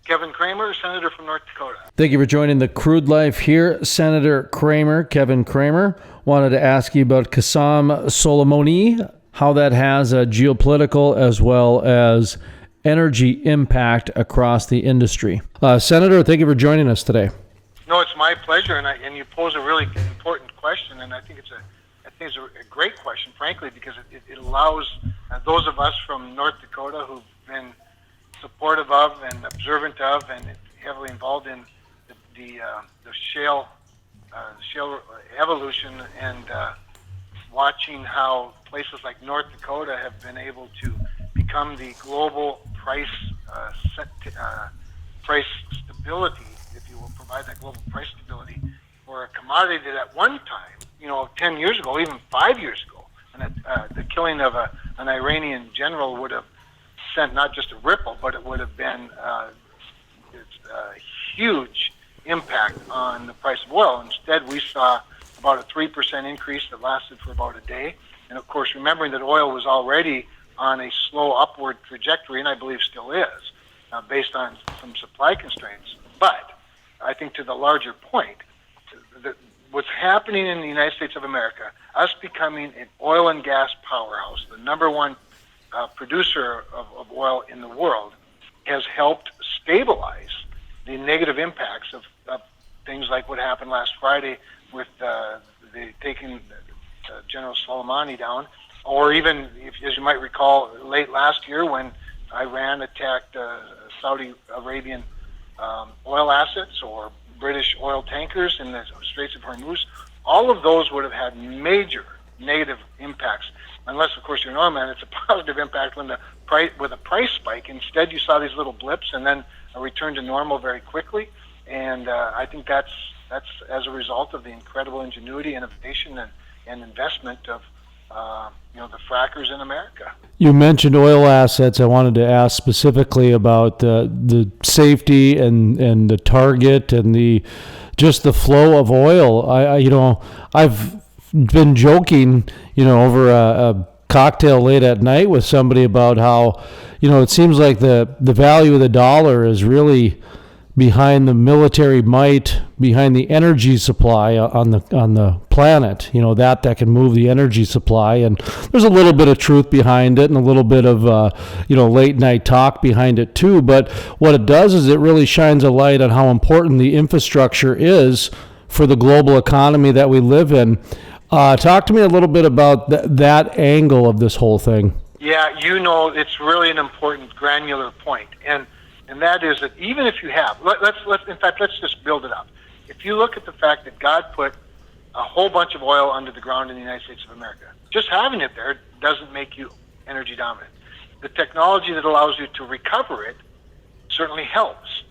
Kevin Cramer, Senator from North Dakota. Thank you for joining the Crude Life here. Senator Cramer, Kevin Cramer, wanted to ask you about Qasem Soleimani, how that has a geopolitical as well as energy impact across the industry. Senator, thank you for joining us today. No, it's my pleasure, and you pose a really important question, and I think it's a great question, frankly, because it allows those of us from North Dakota who've been supportive of and observant of and heavily involved in the shale evolution and watching how places like North Dakota have been able to become the global price stability, if you will, provide that global price stability for a commodity that at one time, 10 years ago, even 5 years ago, and the killing of an Iranian general would have sent not just a ripple, but it would have been a huge impact on the price of oil. Instead, we saw about a 3% increase that lasted for about a day. And of course, remembering that oil was already on a slow upward trajectory, and I believe still is, based on some supply constraints. But I think to the larger point, what's happening in the United States of America, us becoming an oil and gas powerhouse, the number one producer of oil in the world, has helped stabilize the negative impacts of things like what happened last Friday with the taking General Soleimani down, or even, as you might recall, late last year when Iran attacked Saudi Arabian oil assets or British oil tankers in the Straits of Hormuz. All of those would have had major negative impacts. Unless, of course, you're an oil man, it's a positive impact with a price spike. Instead, you saw these little blips and then a return to normal very quickly. And I think that's as a result of the incredible ingenuity, innovation, and investment of the frackers in America. You mentioned oil assets. I wanted to ask specifically about the safety and the target and just the flow of oil. I've been joking, over a cocktail late at night with somebody about how, it seems like the value of the dollar is really behind the military might, behind the energy supply on the planet, that can move the energy supply. And there's a little bit of truth behind it and a little bit of, late night talk behind it too. But what it does is it really shines a light on how important the infrastructure is for the global economy that we live in. Talk to me a little bit about that angle of this whole thing. Yeah, it's really an important granular point. And that is that even if you have, let's just build it up. If you look at the fact that God put a whole bunch of oil under the ground in the United States of America, just having it there doesn't make you energy dominant. The technology that allows you to recover it certainly helps.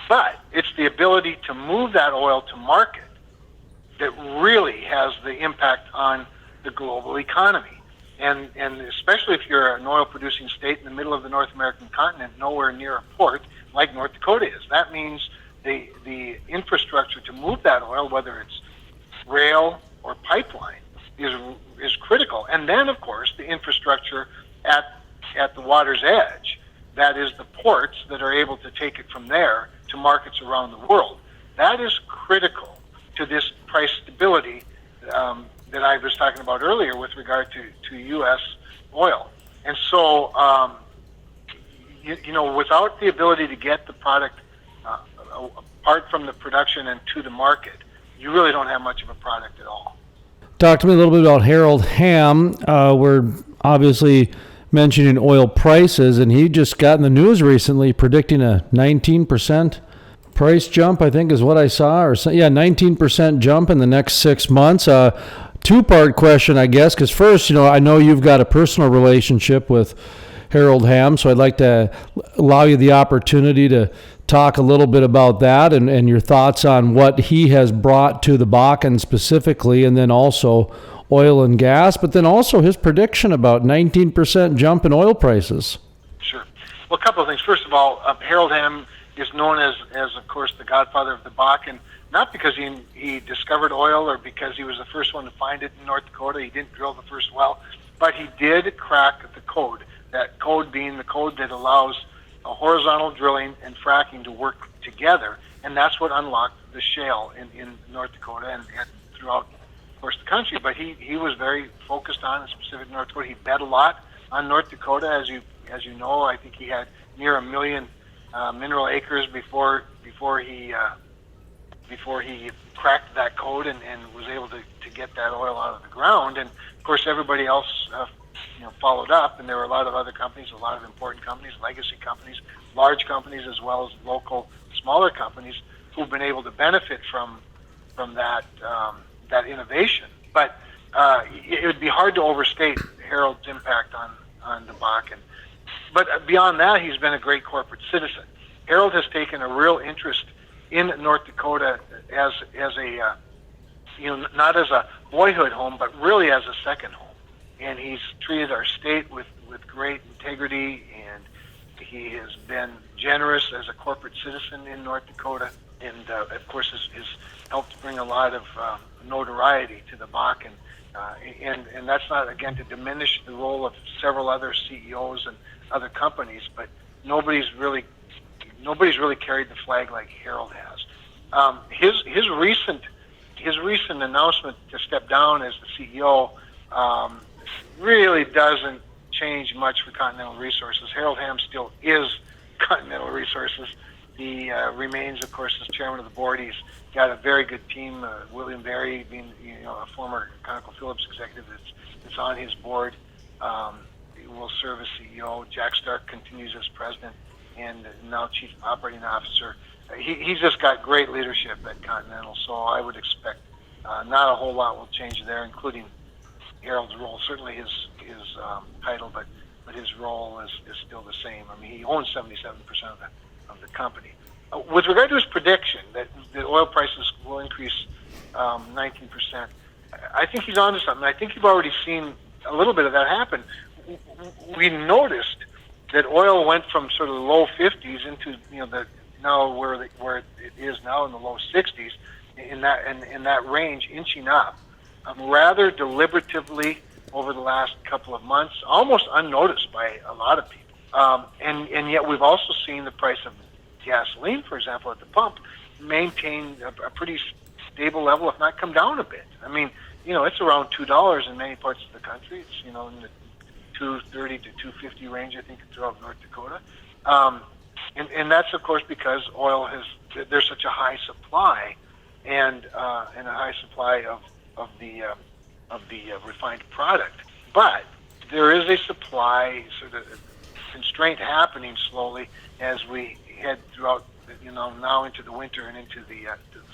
But it's the ability to move that oil to market that really has the impact on the global economy. And especially if you're an oil-producing state in the middle of the North American continent, nowhere near a port like North Dakota is. That means the infrastructure to move that oil, whether it's rail or pipeline, is critical. And then, of course, the infrastructure at the water's edge, that is the ports that are able to take it from there to markets around the world. That is critical to this price stability that I was talking about earlier with regard to U.S. oil. And so, without the ability to get the product apart from the production and to the market, you really don't have much of a product at all. Talk to me a little bit about Harold Hamm. We're obviously mentioning oil prices, and he just got in the news recently predicting a 19% price jump, I think is what I saw. 19% jump in the next 6 months. Two-part question, I guess, because first, I know you've got a personal relationship with Harold Hamm, so I'd like to allow you the opportunity to talk a little bit about that and your thoughts on what he has brought to the Bakken specifically, and then also oil and gas, but then also his prediction about 19% jump in oil prices. Sure. Well, a couple of things. First of all, Harold Hamm is known as of course, the Godfather of the Bakken, not because he discovered oil or because he was the first one to find it in North Dakota. He didn't drill the first well, but he did crack the code. That code being the code that allows horizontal drilling and fracking to work together, and that's what unlocked the shale in North Dakota and throughout, of course, the country. But he was very focused on specific North Dakota. He bet a lot on North Dakota, as you know. I think he had near 1 million mineral acres before he cracked that code and was able to get that oil out of the ground. And of course, everybody else followed up, and there were a lot of other companies, a lot of important companies, legacy companies, large companies, as well as local smaller companies who've been able to benefit from that innovation. But it would be hard to overstate Harold's impact on the Bakken. But beyond that, he's been a great corporate citizen. Harold has taken a real interest in North Dakota as a not as a boyhood home, but really as a second home. And he's treated our state with great integrity, and he has been generous as a corporate citizen in North Dakota, and of course has helped bring a lot of notoriety to the Bakken. And that's not, again, to diminish the role of several other CEOs and other companies, but nobody's really carried the flag like Harold has. His recent announcement to step down as the CEO really doesn't change much for Continental Resources. Harold Hamm still is Continental Resources. He remains, of course, as chairman of the board. He's got a very good team. William Berry, being a former ConocoPhillips executive, that's on his board, he will serve as CEO. Jack Stark continues as president and now chief operating officer. He's just got great leadership at Continental, so I would expect not a whole lot will change there, including Harold's role. Certainly his title, but his role is still the same. I mean, he owns 77% of the company. With regard to his prediction that oil prices will increase 19%, I think he's onto something. I think you've already seen a little bit of that happen. We noticed that oil went from sort of the low 50s into the now where it is now in the low 60s, in that range, inching up rather deliberatively over the last couple of months, almost unnoticed by a lot of people. And yet we've also seen the price of gasoline, for example, at the pump, maintain a pretty stable level, if not come down a bit. I mean, it's around $2 in many parts of the country. It's in the $2.30 to $2.50 range, I think, throughout North Dakota. And that's, of course, because there's such a high supply and a high supply of the refined product. But there is a supply sort of constraint happening slowly as we head throughout, now into the winter and into the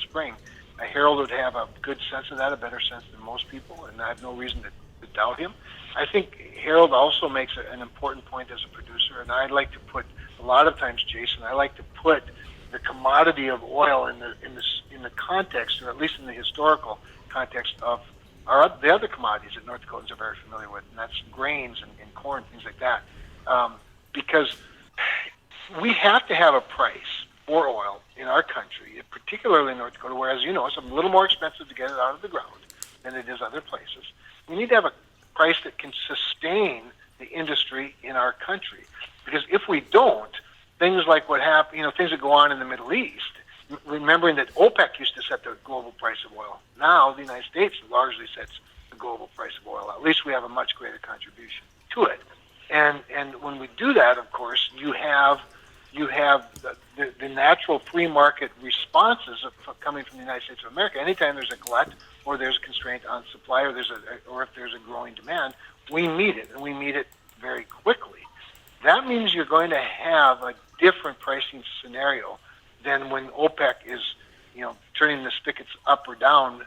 spring. Harold would have a good sense of that, a better sense than most people, and I have no reason to doubt him. I think Harold also makes an important point as a producer, and I like to put, a lot of times, Jason, I like to put the commodity of oil in the context, or at least in the historical context of the other commodities that North Dakotans are very familiar with, and that's grains and corn, things like that. Because we have to have a price for oil in our country, particularly in North Dakota, where, as you know, it's a little more expensive to get it out of the ground than it is other places. We need to have a price that can sustain the industry in our country. Because if we don't, things like what happened, things that go on in the Middle East, remembering that OPEC used to set the global price of oil. Now the United States largely sets the global price of oil. At least we have a much greater contribution to it. And when we do that, of course, you have the natural free market responses coming from the United States of America. Anytime there's a glut or there's a constraint on supply or if there's a growing demand, we meet it, and we meet it very quickly. That means you're going to have a different pricing scenario than when OPEC is, turning the spigots up or down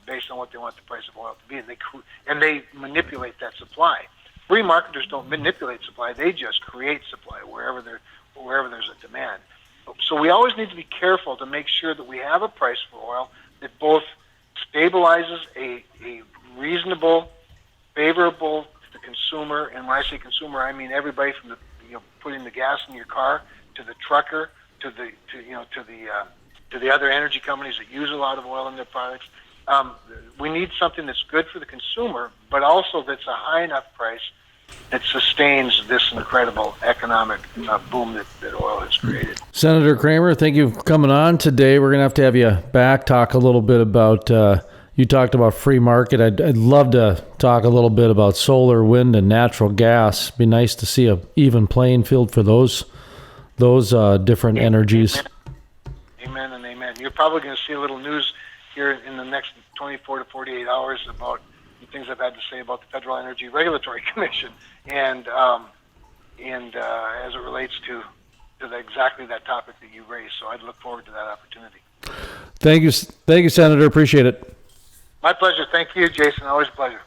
based on what they want the price of oil to be, and they manipulate that supply. Free marketers don't manipulate supply; they just create supply wherever there's a demand. So we always need to be careful to make sure that we have a price for oil that both stabilizes a reasonable, favorable to the consumer, and when I say consumer, I mean everybody from the putting the gas in your car to the trucker to the other energy companies that use a lot of oil in their products. We need something that's good for the consumer, but also that's a high enough price that sustains this incredible economic boom that oil has created. Senator Cramer, thank you for coming on today. We're going to have you back, talk a little bit about, you talked about free market. I'd love to talk a little bit about solar, wind, and natural gas. Be nice to see a even playing field for those different energies. Amen and amen. You're probably going to see a little news here in the next 24 to 48 hours about the things I've had to say about the Federal Energy Regulatory Commission and as it relates to exactly that topic that you raised. So I'd look forward to that opportunity. Thank you, Senator. Appreciate it. My pleasure. Thank you, Jason. Always a pleasure.